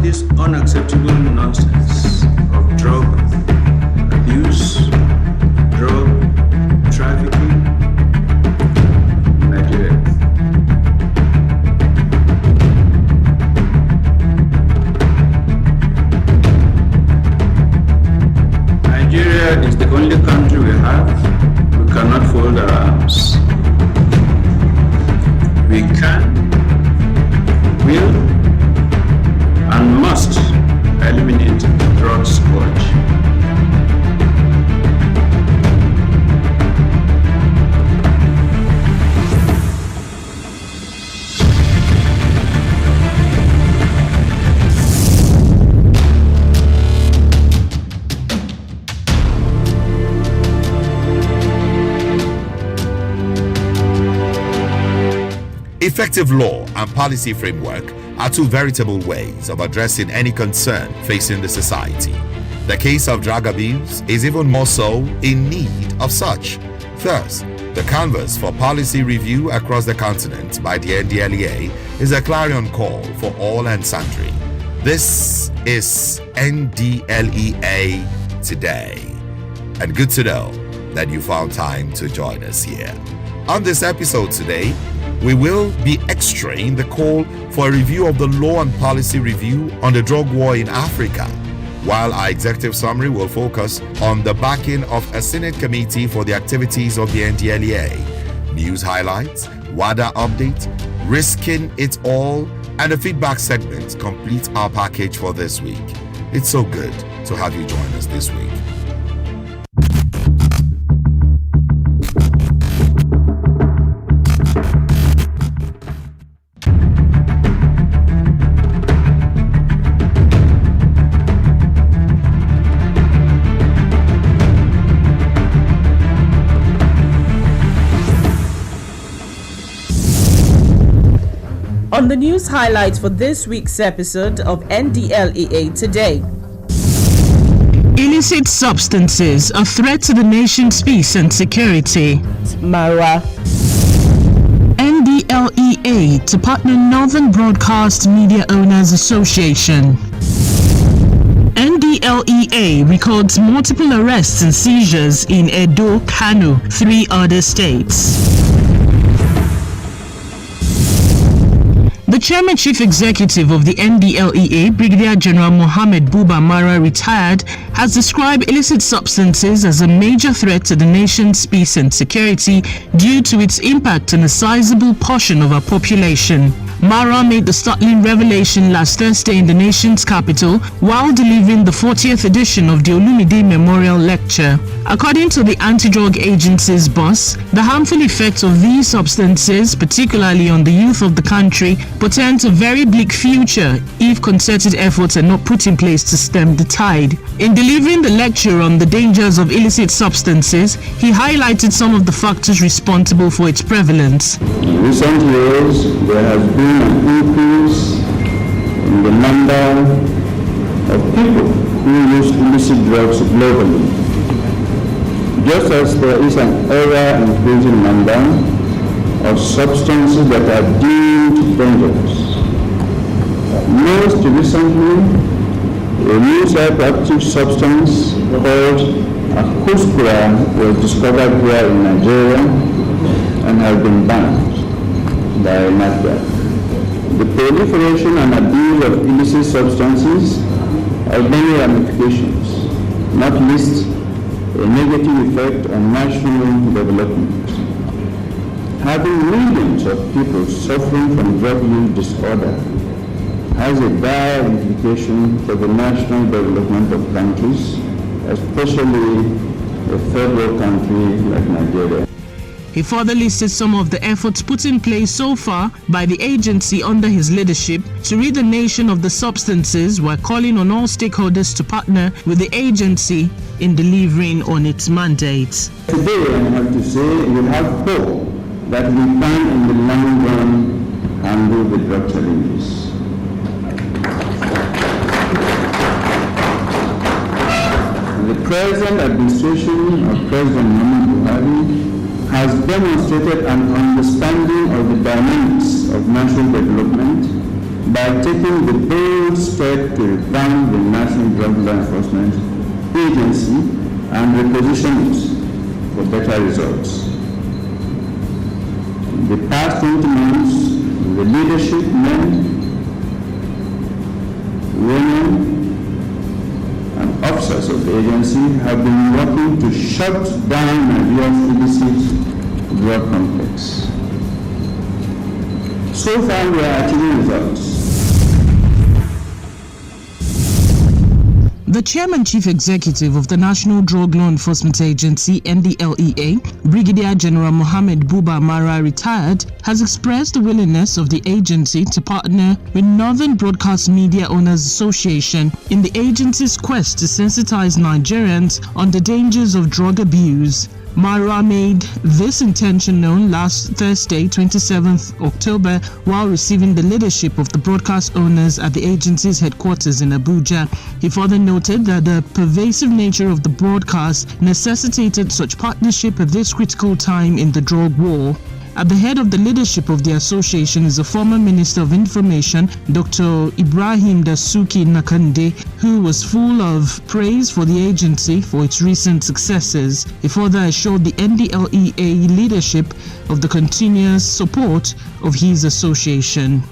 this unacceptable nonsense of drug abuse, drug trafficking in Nigeria. Nigeria is the only country we have. We cannot fold our arms. We can, will, and must eliminate the drug scourge. Effective law and policy framework are two veritable ways of addressing any concern facing the society. The case of drug abuse is even more so in need of such. Thus, the canvas for policy review across the continent by the Ndlea is a clarion call for all and sundry. This is Ndlea Today, and good to know that you found time to join us here. On this episode today, we will be extracting the call for a review of the law and policy review on the drug war in Africa, while our executive summary will focus on the backing of a Senate committee for the activities of the Ndlea, news highlights, WADA update, risking it all, and a feedback segment complete our package for this week. It's so good to have you join us this week. On the news highlights for this week's episode of Ndlea Today. Illicit substances, a threat to the nation's peace and security. Mara. Ndlea to partner Northern Broadcast Media Owners Association. Ndlea records multiple arrests and seizures in Edo, Kano, 3 other states. The Chairman Chief Executive of the Ndlea, Brigadier General Mohammed Buba Mara, retired, has described illicit substances as a major threat to the nation's peace and security due to its impact on a sizable portion of our population. Mara made the startling revelation last Thursday in the nation's capital while delivering the 40th edition of the Olumide Memorial Lecture. According to the anti-drug agency's boss, the harmful effects of these substances, particularly on the youth of the country, portend a very bleak future if concerted efforts are not put in place to stem the tide. In delivering the lecture on the dangers of illicit substances, he highlighted some of the factors responsible for its prevalence. In recent years, there has been an increase in the number of people who use illicit drugs globally. Just as there is an ever-increasing number of substances that are deemed dangerous. Most recently, a new psychoactive substance called Akuspura was discovered here in Nigeria and has been banned by NAFDAC. The proliferation and abuse of illicit substances has many ramifications, not least a negative effect on national development. Having millions of people suffering from drug use disorder has a dire implication for the national development of countries, especially a third world country like Nigeria. He further listed some of the efforts put in place so far by the agency under his leadership to rid the nation of the substances, while calling on all stakeholders to partner with the agency in delivering on its mandate. Today, I have to say, we have hope that we can, in the long run, handle the drug challenges. The present administration of President Muhammadu Buhari has demonstrated an understanding of the dynamics of national development by by taking the bold step to revamp the National Drug Law Enforcement Agency and reposition it for better results. In the past 20 months, the leadership, men, women, and officers of the agency have been working to shut down Nigeria's illicit drug complex. So far, we are achieving results. The Chairman Chief Executive of the National Drug Law Enforcement Agency, NDLEA, Brigadier General Mohammed Buba Mara, retired, has expressed the willingness of the agency to partner with Northern Broadcast Media Owners Association in the agency's quest to sensitize Nigerians on the dangers of drug abuse. Mara made this intention known last Thursday, 27th October, while receiving the leadership of the broadcast owners at the agency's headquarters in Abuja. He further noted that the pervasive nature of the broadcast necessitated such partnership at this critical time in the drug war. At the head of the leadership of the association is the former Minister of Information, Dr. Ibrahim Dasuki Nakande, who was full of praise for the agency for its recent successes. He further assured the NDLEA leadership of the continuous support of his association.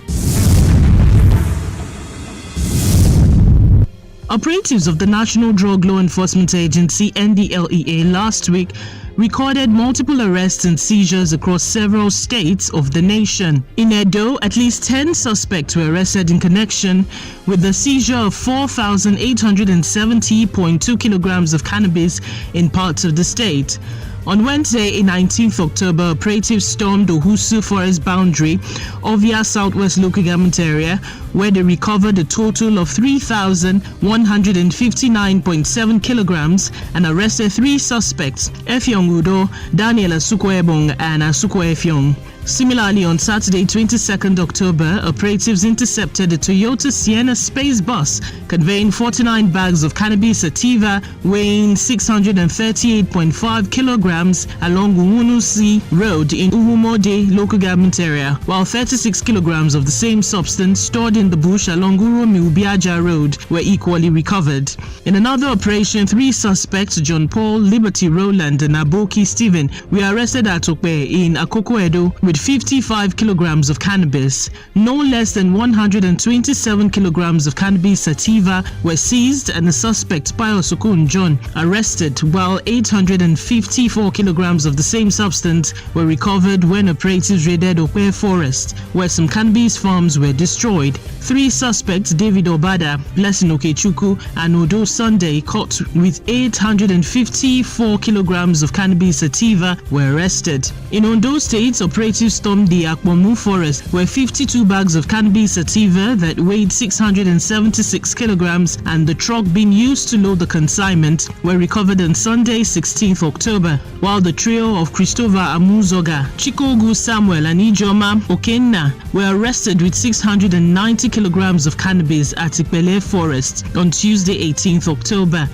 Operatives of the National Drug Law Enforcement Agency, NDLEA, last week recorded multiple arrests and seizures across several states of the nation. In Edo, at least 10 suspects were arrested in connection with the seizure of 4,870.2 kilograms of cannabis in parts of the state. On Wednesday, 19th October, operatives stormed Ohusu Forest Boundary, Ovia Southwest Local Government Area, where they recovered a total of 3,159.7 kilograms and arrested 3 suspects, Efyong Udo, Daniel Asukwebong, and Asuko Efyong. Similarly, on Saturday, 22nd October, operatives intercepted a Toyota Sienna Space bus conveying 49 bags of cannabis sativa weighing 638.5 kilograms along Uwunusi Road in Uhumode local government area, while 36 kilograms of the same substance stored in the bush along Uromi Ubiaja Road were equally recovered. In another operation, 3 suspects, John Paul, Liberty Rowland, and Aboki Stephen, were arrested at Okpe in Akoko Edo with 55 kilograms of cannabis. No less than 127 kilograms of cannabis sativa were seized, and the suspect, Payo Sukun John, arrested, while 854 kilograms of the same substance were recovered when operatives raided Okwe Forest, where some cannabis farms were destroyed. 3 suspects, David Obada, Blessing Okechukwu, and Odo Sunday, caught with 854 kilograms of cannabis sativa, were arrested. In Ondo State, operatives stormed the Akpomu Forest, where 52 bags of cannabis sativa that weighed 676 kilograms and the truck being used to load the consignment were recovered on Sunday, 16th October, while the trio of Christopher Amuzoga, Chikogu Samuel, and Ijoma Okenna were arrested with 690 kilograms of cannabis at Ipele Forest on Tuesday, 18th October.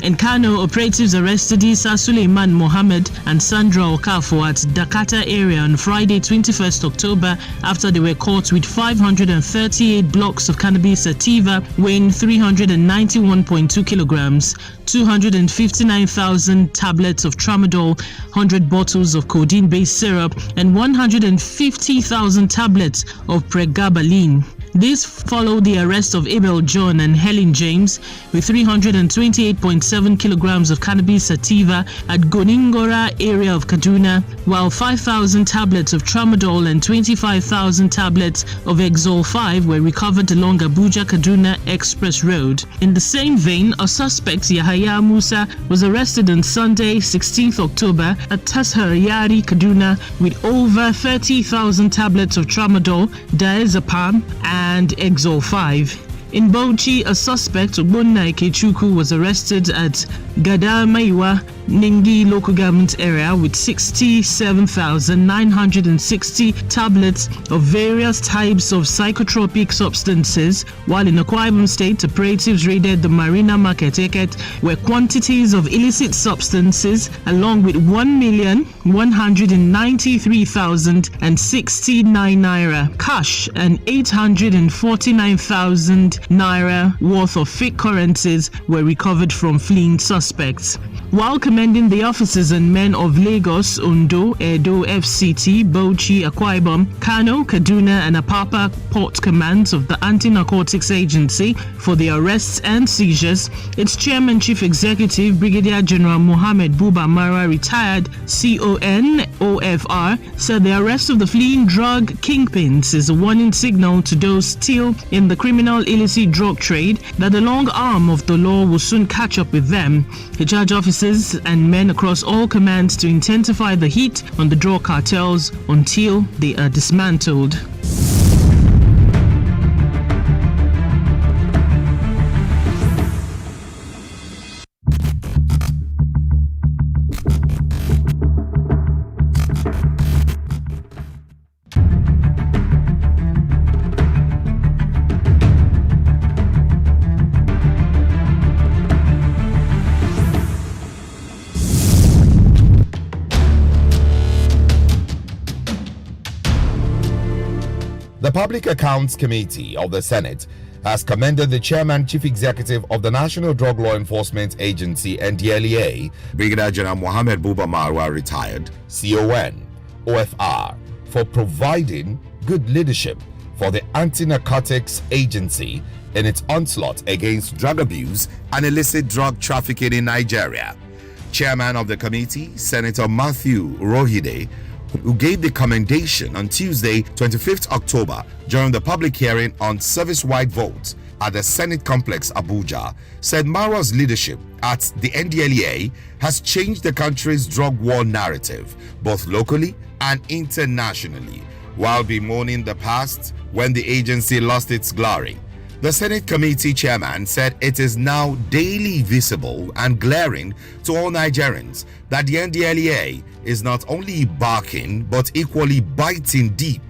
In Kano, operatives arrested Isa Suleiman Mohammed and Sandra Okafo at Dakata area on Friday, 21st October, after they were caught with 538 blocks of cannabis sativa weighing 391.2 kilograms, 259,000 tablets of tramadol, 100 bottles of codeine-based syrup, and 150,000 tablets of pregabalin. This followed the arrest of Abel John and Helen James with 328.7 kilograms of cannabis sativa at Goningora area of Kaduna, while 5,000 tablets of tramadol and 25,000 tablets of Exol 5 were recovered along Abuja-Kaduna Express Road. In the same vein, a suspect, Yahaya Musa, was arrested on Sunday, 16th October at Tashar Yari, Kaduna, with over 30,000 tablets of tramadol, diazepam, and Exol 5. In Bauchi, a suspect, Ogbonna Ikechukwu, was arrested at Gadamaiwa Ningi local government area with 67,960 tablets of various types of psychotropic substances, while in Akwa Ibom State, operatives raided the Marina Market Eket, where quantities of illicit substances along with 1,193,069 naira cash and 849,000 naira worth of fake currencies were recovered from fleeing suspects. While commending the officers and men of Lagos, Ondo, Edo, FCT, Bauchi, Akwa Ibom, Kano, Kaduna and Apapa port commands of the Anti-Narcotics Agency for the arrests and seizures, its chairman chief executive Brigadier General Mohammed Buba Mara, retired CON OFR, said the arrest of the fleeing drug kingpins is a warning signal to those still in the criminal illicit drug trade that the long arm of the law will soon catch up with them. He charged officers and men across all commands to intensify the heat on the drug cartels until they are dismantled. The Public Accounts Committee of the Senate has commended the Chairman Chief Executive of the National Drug Law Enforcement Agency (Ndlea), Brigadier General Mohammed Buba Marwa, retired, CON OFR, for providing good leadership for the Anti-Narcotics Agency in its onslaught against drug abuse and illicit drug trafficking in Nigeria. Chairman of the committee, Senator Matthew Rohide, who gave the commendation on Tuesday, 25th October, during the public hearing on service-wide vote at the Senate Complex, Abuja, said Marwa's leadership at the Ndlea has changed the country's drug war narrative, both locally and internationally, while bemoaning the past when the agency lost its glory. The Senate Committee Chairman said it is now daily visible and glaring to all Nigerians that the Ndlea is not only barking but equally biting deep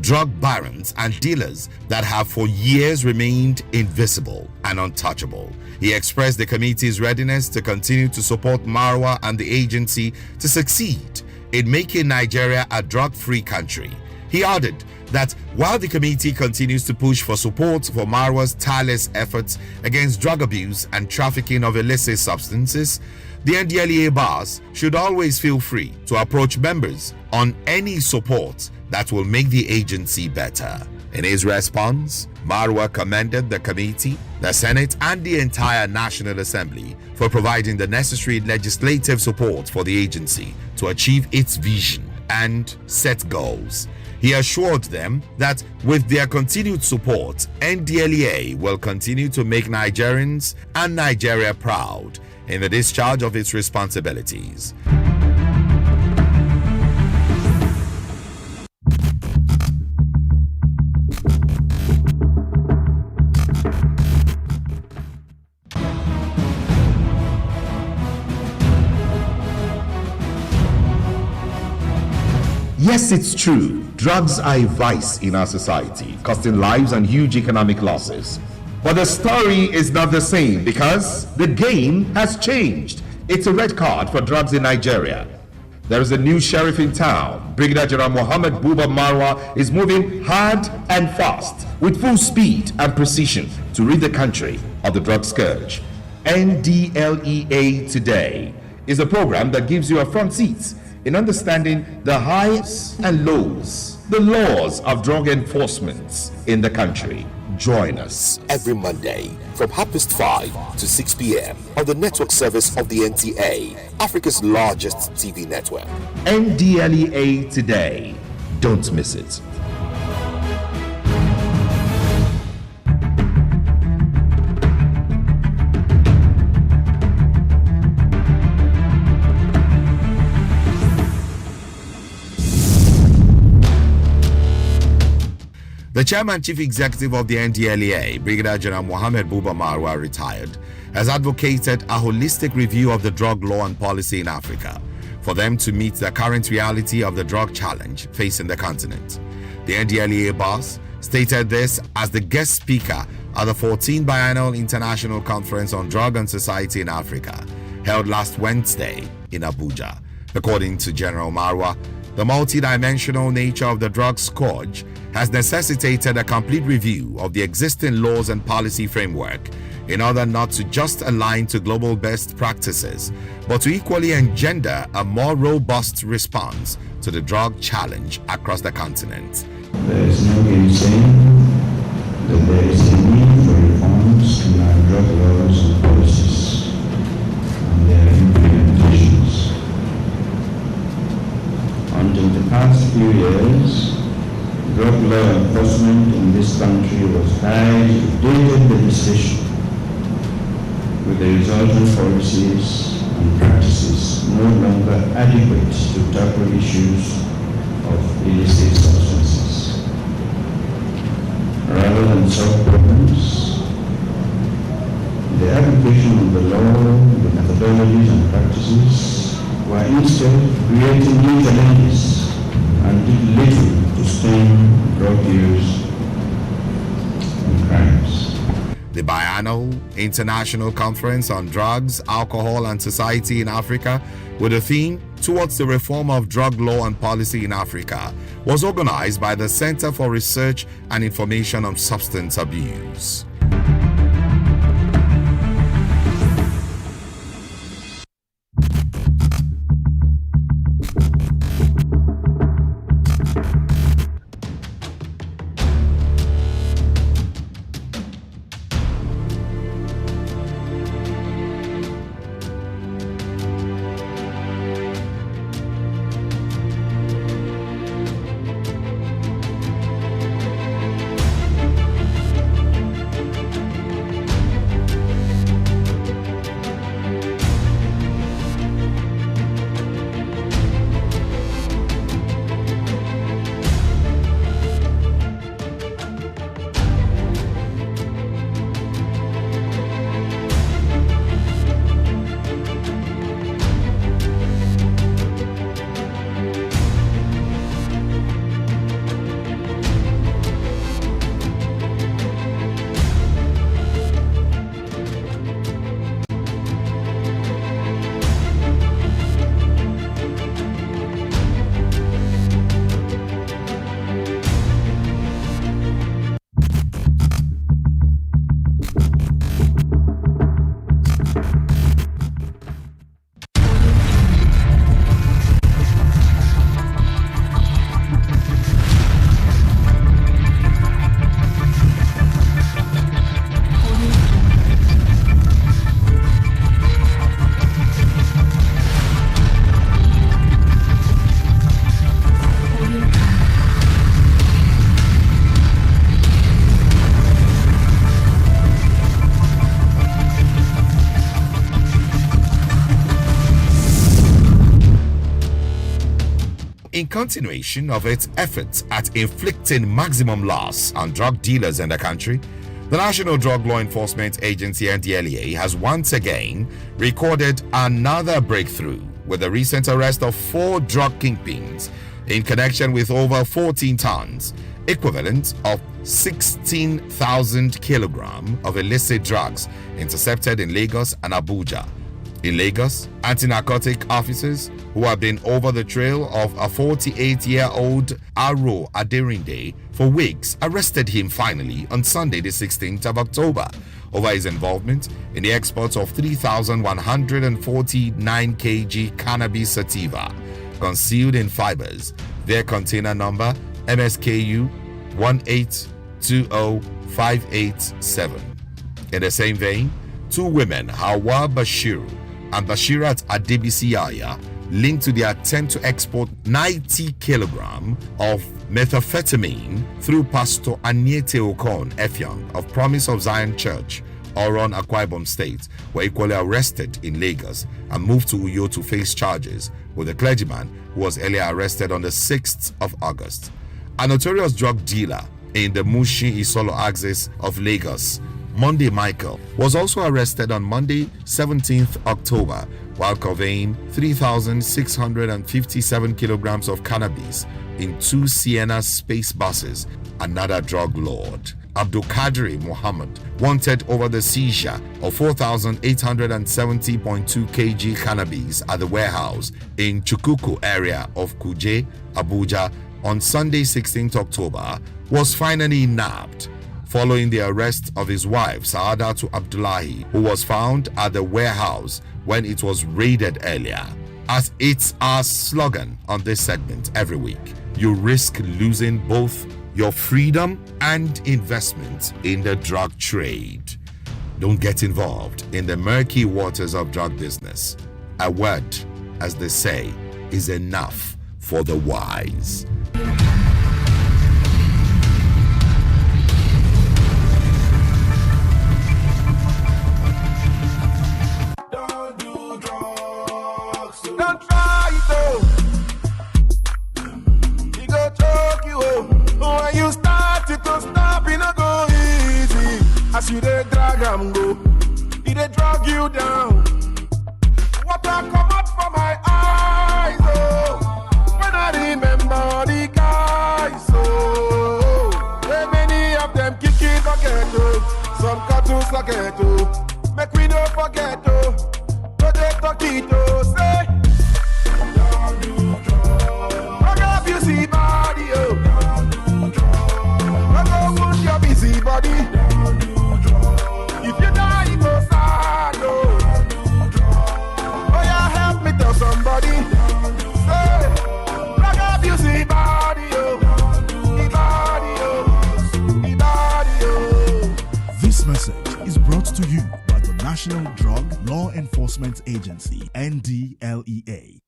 drug barons and dealers that have for years remained invisible and untouchable. He expressed the committee's readiness to continue to support Marwa and the agency to succeed in making Nigeria a drug-free country. He added that while the committee continues to push for support for Marwa's tireless efforts against drug abuse and trafficking of illicit substances, the Ndlea bars should always feel free to approach members on any support that will make the agency better. In his response, Marwa commended the committee, the Senate, and the entire National Assembly for providing the necessary legislative support for the agency to achieve its vision and set goals. He assured them that with their continued support, Ndlea will continue to make Nigerians and Nigeria proud in the discharge of its responsibilities. Yes, it's true. Drugs are a vice in our society, costing lives and huge economic losses. But the story is not the same because the game has changed. It's a red card for drugs in Nigeria. There is a new sheriff in town. Brigadier General Mohammed Buba Marwa is moving hard and fast with full speed and precision to rid the country of the drug scourge. Ndlea Today is a program that gives you a front seat in understanding the highs and lows, the laws of drug enforcement in the country. Join us every Monday from 5:30 to 6 p.m. on the network service of the NTA, Africa's largest TV network. Ndlea Today. Don't miss it. The Chairman Chief Executive of the NDLEA, Brigadier General Mohammed Buba Marwa, retired, has advocated a holistic review of the drug law and policy in Africa for them to meet the current reality of the drug challenge facing the continent. The NDLEA boss stated this as the guest speaker at the 14th Biennial International Conference on Drug and Society in Africa, held last Wednesday in Abuja. According to General Marwa, the multidimensional nature of the drug scourge has necessitated a complete review of the existing laws and policy framework in order not to just align to global best practices, but to equally engender a more robust response to the drug challenge across the continent. There is no saying that there is a need for reforms in our drug laws and policies and their implementations. Until the past few years, drug law enforcement in this country was tied to dated legislation, with the resultant policies and practices no longer adequate to tackle issues of illicit substances. Rather than solve problems, the application of the law, the methodologies and practices were instead creating new challenges and did little to stem drug use and crimes. The Biennial International Conference on Drugs, Alcohol and Society in Africa, with the theme Towards the Reform of Drug Law and Policy in Africa, was organized by the Center for Research and Information on Substance Abuse. In continuation of its efforts at inflicting maximum loss on drug dealers in the country, the National Drug Law Enforcement Agency (NDLEA) has once again recorded another breakthrough with the recent arrest of 4 drug kingpins in connection with over 14 tons, equivalent of 16,000 kilograms of illicit drugs intercepted in Lagos and Abuja. In Lagos, anti-narcotic officers who have been over the trail of a 48-year-old Aro Aderinde for weeks arrested him finally on Sunday the 16th of October over his involvement in the export of 3,149 kg cannabis sativa concealed in fibers, their container number MSKU 1820587. In the same vein, 2 women, Hawa Bashiru and Bashirat Adebisiaya, linked to the attempt to export 90 kilograms of methamphetamine through Pastor Anyete Okon Effiong of Promise of Zion Church, Oron, Akwa Ibom State, were equally arrested in Lagos and moved to Uyo to face charges with a clergyman who was earlier arrested on the 6th of August. A notorious drug dealer in the Mushin-Isolo axis of Lagos, Monday Michael, was also arrested on Monday 17th October while conveying 3,657 kilograms of cannabis in 2 Sienna space buses. Another drug lord, Abdul Kadri Muhammad, wanted over the seizure of 4,870.2 kg cannabis at the warehouse in Chukuku area of Kuje, Abuja on Sunday 16th October, was finally nabbed following the arrest of his wife Saadatu Abdullahi, who was found at the warehouse when it was raided earlier. As it's our slogan on this segment every week, you risk losing both your freedom and investment in the drug trade. Don't get involved in the murky waters of drug business. A word, as they say, is enough for the wise. Don't do drugs. Don't try it though. He go choke you up. When you start it to stop, it not go easy. As you dey drag am go, he dey drag you down. Water come out from my eyes, oh. When I remember the guys, oh. Way many of them kick it bucket, oh. Some cartoons like it, oh. Make we don't forget, oh. But they talk it, oh. Say, don't do drugs. Rock up you see body, oh. Wound your busy body. If you die, you go sad, oh. Oh yeah, help me tell somebody. Say, rock up you see body, oh. The body, oh. The body, oh. This message is brought to you by the National Drug Law Enforcement Agency, NDLEA.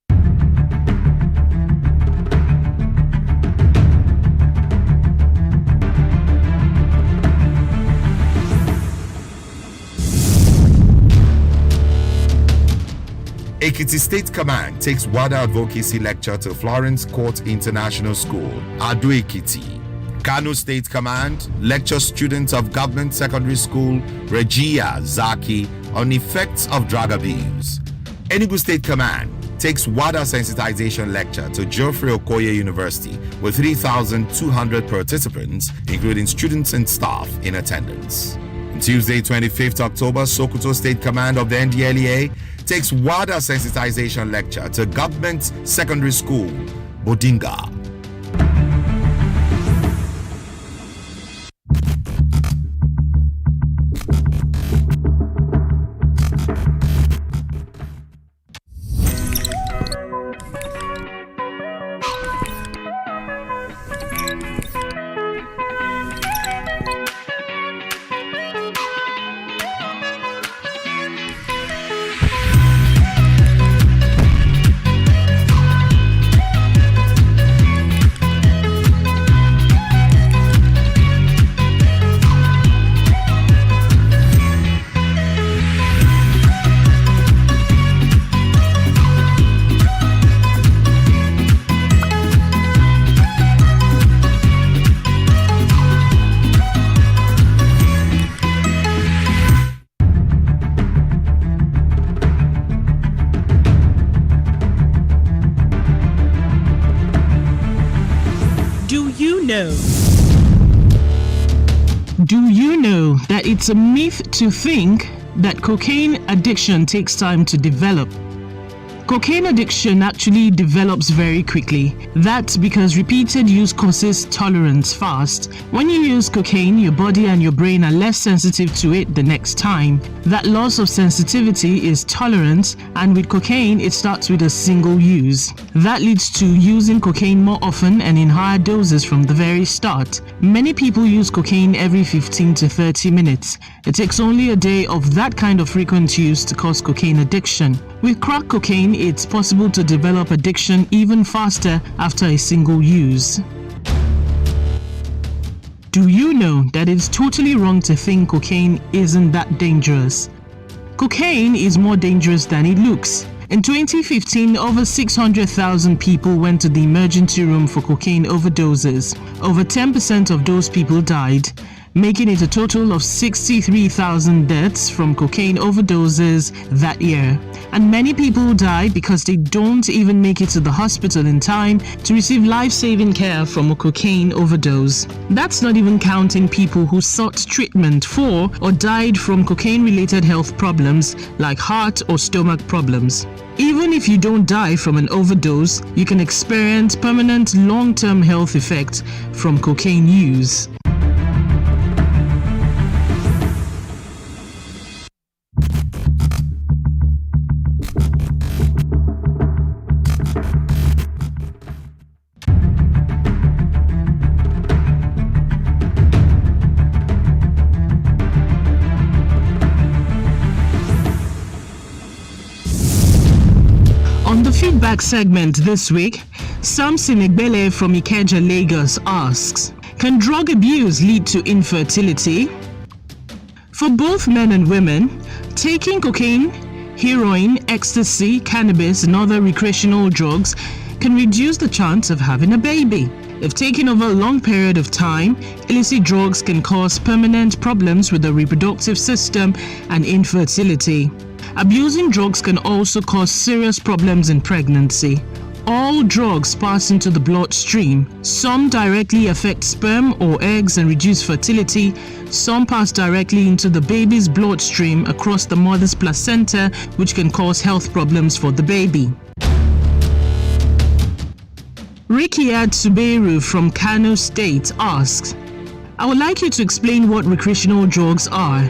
Ekiti State Command takes WADA advocacy lecture to Florence Court International School, Ado Ekiti. Kano State Command lectures students of Government Secondary School, Regia Zaki, on effects of drug abuse. Enugu State Command takes WADA sensitization lecture to Geoffrey Okoye University with 3,200 participants, including students and staff, in attendance. On Tuesday, 25th October, Sokoto State Command of the NDLEA takes WADA sensitization lecture to Government Secondary School, Bodinga. Do you know that it's a myth to think that cocaine addiction takes time to develop? Cocaine addiction actually develops very quickly. That's because repeated use causes tolerance fast. When you use cocaine, your body and your brain are less sensitive to it the next time. That loss of sensitivity is tolerance, and with cocaine, it starts with a single use. That leads to using cocaine more often and in higher doses from the very start. Many people use cocaine every 15 to 30 minutes. It takes only a day of that kind of frequent use to cause cocaine addiction. With crack cocaine, it's possible to develop addiction even faster after a single use. Do you know that it's totally wrong to think cocaine isn't that dangerous? Cocaine is more dangerous than it looks. In 2015, over 600,000 people went to the emergency room for cocaine overdoses. Over 10% of those people died, making it a total of 63,000 deaths from cocaine overdoses that year. And many people die because they don't even make it to the hospital in time to receive life-saving care from a cocaine overdose. That's not even counting people who sought treatment for or died from cocaine-related health problems like heart or stomach problems. Even if you don't die from an overdose, you can experience permanent long-term health effects from cocaine use. On the feedback segment this week, Samson Egbele from Ikeja, Lagos asks, can drug abuse lead to infertility? For both men and women, taking cocaine, heroin, ecstasy, cannabis, and other recreational drugs can reduce the chance of having a baby. If taken over a long period of time, illicit drugs can cause permanent problems with the reproductive system and infertility. Abusing drugs can also cause serious problems in pregnancy. All drugs pass into the bloodstream. Some directly affect sperm or eggs and reduce fertility. Some pass directly into the baby's bloodstream across the mother's placenta, which can cause health problems for the baby. Rikiad Suberu from Kano State asks, I would like you to explain what recreational drugs are.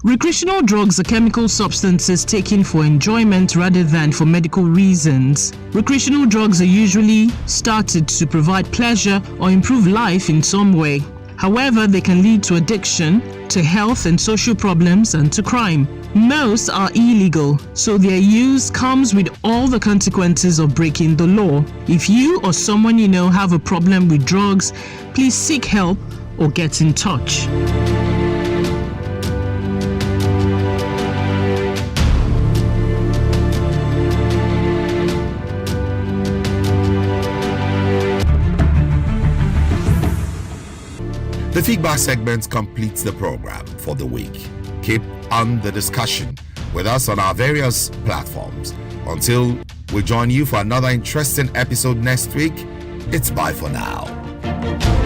Recreational drugs are chemical substances taken for enjoyment rather than for medical reasons. Recreational drugs are usually started to provide pleasure or improve life in some way. However, they can lead to addiction, to health and social problems, and to crime. Most are illegal, so their use comes with all the consequences of breaking the law. If you or someone you know have a problem with drugs, please seek help or get in touch. The feedback segment completes the program for the week. Keep on the discussion with us on our various platforms. Until we join you for another interesting episode next week, it's bye for now.